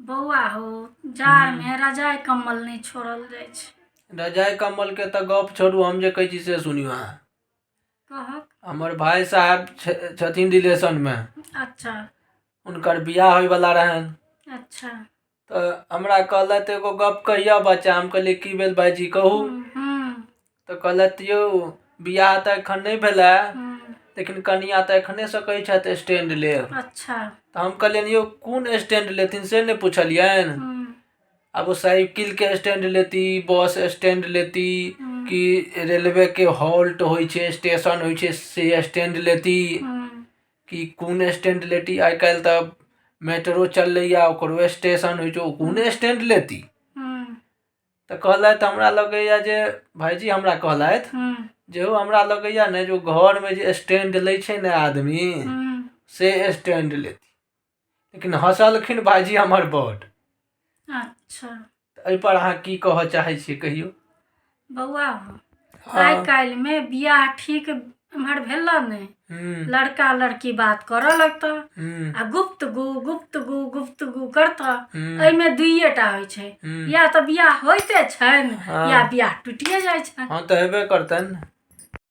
बौआ हो, जाड़ में रजाई कम्बल नहीं छोड़ल जाय छै। रजाई कम्बल के तो गप छोड़ू, हम जे कहै छी से सुनियो अहाँ। कहक। हमर भाई साहब छथिन रिलेशन में। अच्छा उनकर बियाह होय वाला रहन। अच्छा। तो हमरा कहलत एगो गप कहिया बच्चा। हम कहलिए की भेल भाईजी कहू। तो कहलत यौ बियाह तो एखन नहीं भेलै, लेकिन कनिया तो एखने से कहै छथि स्टैंड लेब। अच्छा। तो हम कहलियन यौ कोन स्टैंड लेथिन से नहीं पुछलियन। अब वो साइकिल के स्टैंड लेती, बस स्टैंड लेती, कि रेलवे के हॉल्ट होय छे, स्टेशन होय छे से स्टैंड लेती, कि कोन स्टैंड लेती। आइ काल्हि तो मेट्रो चलैया ओकरो स्टेशन होय छे, कोन स्टैंड लेती। तो कहलत हमरा लगैया जे भाईजी हमरा कहलत जे हो हमरा लगैया ने जो घर में जे स्टैंड लै छे ने आदमी से स्टैंड लेती। लेकिन हंसलखिन भाईजी हमर बड। अच्छा। एहि पर अहाँ की कह चाहे छी कहियो। बौआ हो, आइ काल्हि में बियाह ठीक इम्हर भेल ने, लड़का लड़की बात करऽ लगता आ गुप्तगू करता। एमे दुइएटा होय छे, या तो बियाह होइते छन या बियाह टूटिए जाय छन। हाँ तो हेबे करतन।